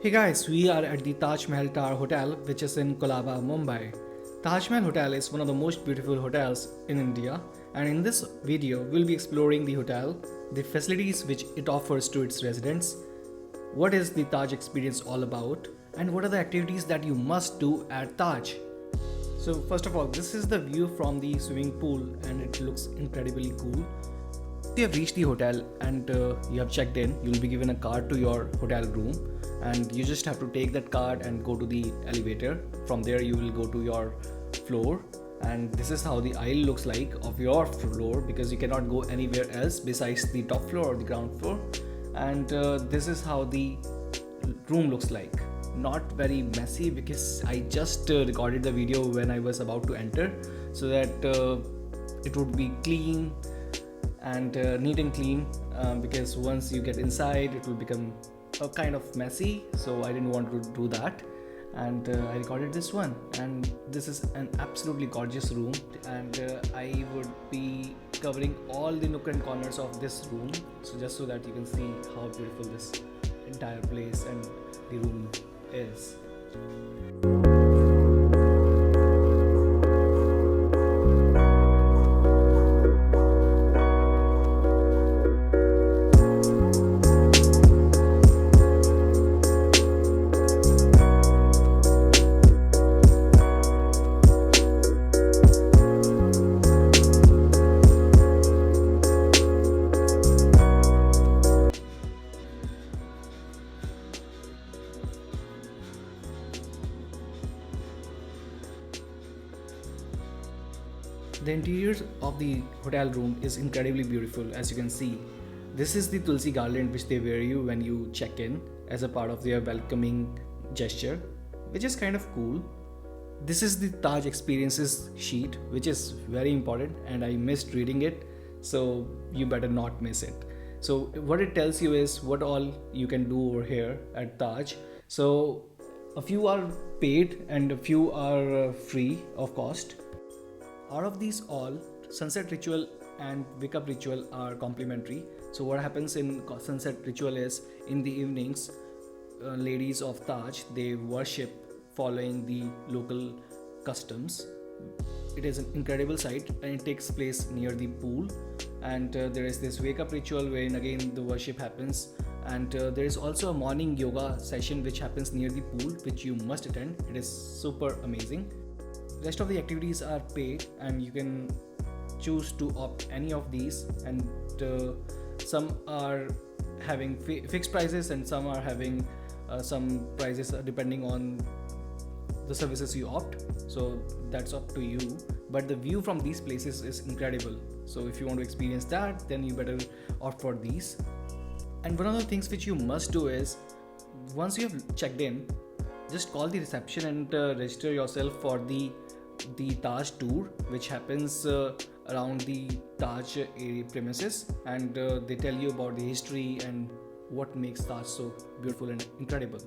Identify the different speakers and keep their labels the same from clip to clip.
Speaker 1: Hey guys, we are at the Taj Mahal Tower Hotel, which is in Colaba, Mumbai. Taj Mahal Hotel is one of the most beautiful hotels in India, and in this video, we'll be exploring the hotel, the facilities which it offers to its residents, what is the Taj experience all about, and what are the activities that you must do at Taj. So, first of all, this is the view from the swimming pool, and it looks incredibly cool. If you have reached the hotel and you have checked in, you will be given a card to your hotel room, and you just have to take that card and go to the elevator. From there, you will go to your floor, and this is how the aisle looks like of your floor because you cannot go anywhere else besides the top floor or the ground floor. And this is how the room looks like. Not very messy because I just recorded the video when I was about to enter so that it would be clean and neat and clean because once you get inside it will become a kind of messy, so I didn't want to do that, and I recorded this one. And this is an absolutely gorgeous room, and I would be covering all the nook and corners of this room, so just so that you can see how beautiful this entire place and the room is. The interior of the hotel room is incredibly beautiful, as you can see. This is the Tulsi garland which they wear you when you check in as a part of their welcoming gesture, which is kind of cool. This is the Taj Experiences sheet, which is very important, and I missed reading it, so you better not miss it. So, what it tells you is what all you can do over here at Taj. So, a few are paid and a few are free of cost. Out of these all, sunset ritual and wake up ritual are complementary. So what happens in sunset ritual is in the evenings, ladies of Taj, they worship following the local customs. It is an incredible sight, and it takes place near the pool. And there is this wake up ritual wherein again the worship happens, and there is also a morning yoga session which happens near the pool, which you must attend. It is super amazing. Rest of the activities are paid, and you can choose to opt any of these, and some are having fixed prices and some are having some prices depending on the services you opt, so that's up to you. But the view from these places is incredible, so if you want to experience that, then you better opt for these. And one of the things which you must do is, once you have checked in, just call the reception and register yourself for the Taj tour, which happens around the Taj area premises, and they tell you about the history and what makes Taj so beautiful and incredible.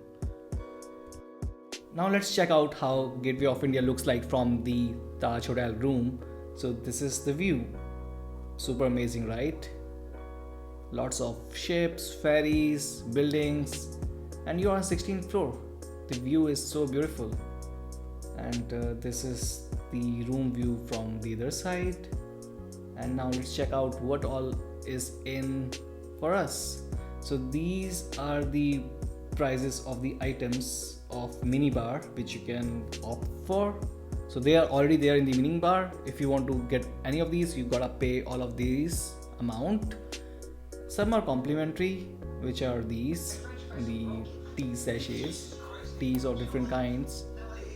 Speaker 1: Now let's check out how Gateway of India looks like from the Taj hotel room. So this is the view. Super amazing, right? Lots of ships, ferries, buildings, and you're on 16th floor. The view is so beautiful. And this is the room view from the other side. And now let's check out what all is in for us. So these are the prices of the items of minibar which you can opt for. So they are already there in the minibar. If you want to get any of these, you gotta pay all of these amount. Some are complimentary, which are these, the tea sachets, teas of different kinds.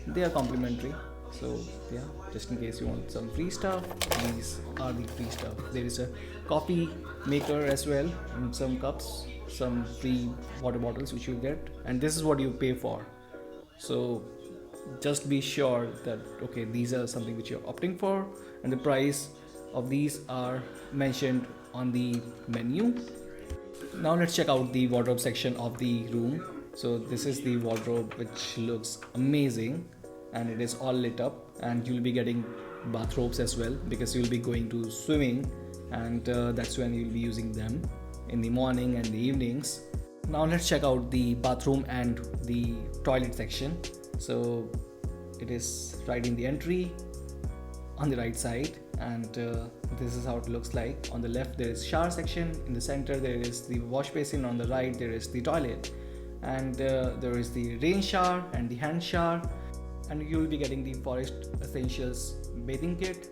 Speaker 1: They are complimentary, so yeah, just in case you want some free stuff, these are the free stuff. There is a coffee maker as well, and some cups, some free water bottles which you get, and this is what you pay for. So just be sure that okay, these are something which you're opting for, and the price of these are mentioned on the menu. Now let's check out the wardrobe section of the room. So this is the wardrobe, which looks amazing, and it is all lit up, and you'll be getting bathrobes as well because you'll be going to swimming, and that's when you'll be using them in the morning and the evenings. Now let's check out the bathroom and the toilet section. So it is right in the entry on the right side, and this is how it looks like. On the left there is shower section, in the center there is the wash basin, on the right there is the toilet, and there is the rain shower and the hand shower, and you will be getting the Forest Essentials bathing kit.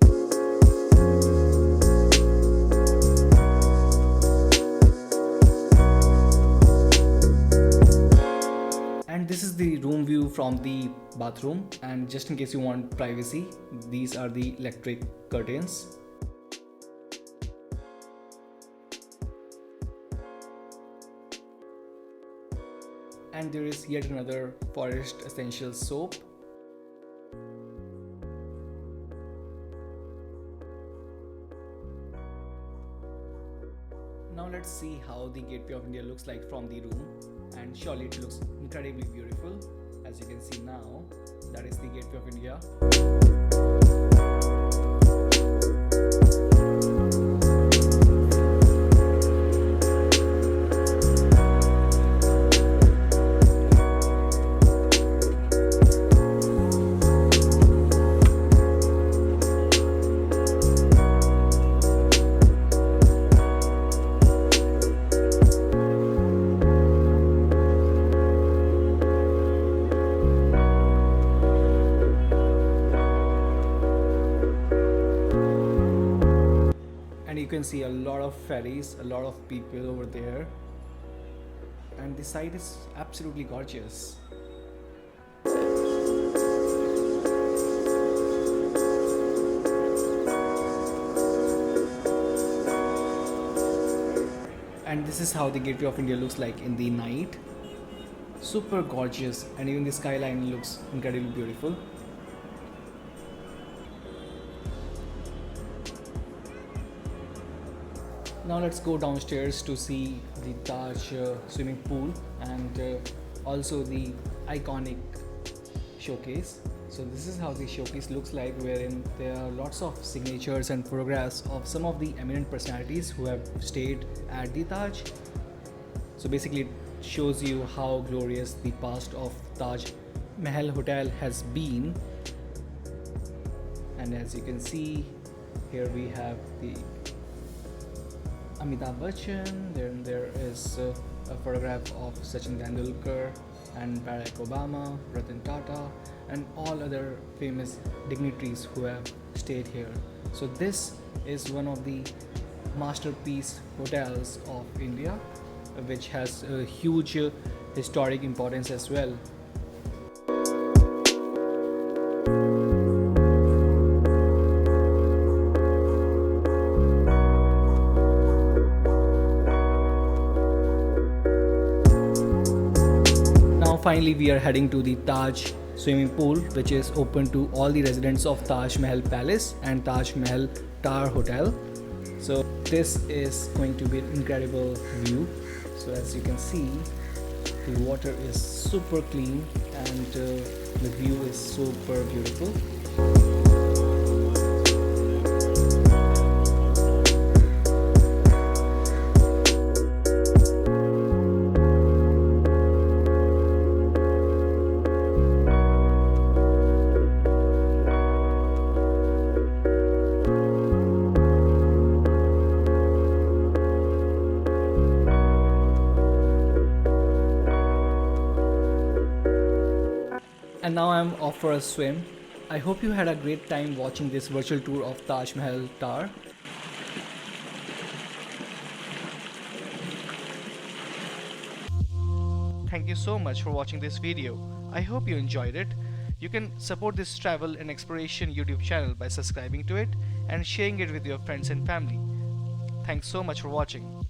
Speaker 1: And this is the room view from the bathroom, and just in case you want privacy, these are the electric curtains. And there is yet another Forest Essentials soap. Now let's see how the Gateway of India looks like from the room, and surely it looks incredibly beautiful. As you can see now, that is the Gateway of India. And you can see a lot of ferries, a lot of people over there, and the site is absolutely gorgeous. And this is how the Gateway of India looks like in the night. Super gorgeous, and even the skyline looks incredibly beautiful. Now let's go downstairs to see the Taj swimming pool, and also the iconic showcase. So this is how the showcase looks like, wherein there are lots of signatures and photographs of some of the eminent personalities who have stayed at the Taj. So basically it shows you how glorious the past of Taj Mahal Hotel has been. And as you can see, here we have the Amitabh Bachchan, then there is a photograph of Sachin Tendulkar and Barack Obama, Ratan Tata, and all other famous dignitaries who have stayed here. So this is one of the masterpiece hotels of India, which has a huge historic importance as well. Finally, we are heading to the Taj swimming pool, which is open to all the residents of Taj Mahal Palace and Taj Mahal Tower Hotel. So this is going to be an incredible view. So as you can see, the water is super clean, and the view is super beautiful. And now I'm off for a swim. I hope you had a great time watching this virtual tour of Taj Mahal Tower. Thank you so much for watching this video. I hope you enjoyed it. You can support this travel and exploration YouTube channel by subscribing to it and sharing it with your friends and family. Thanks so much for watching.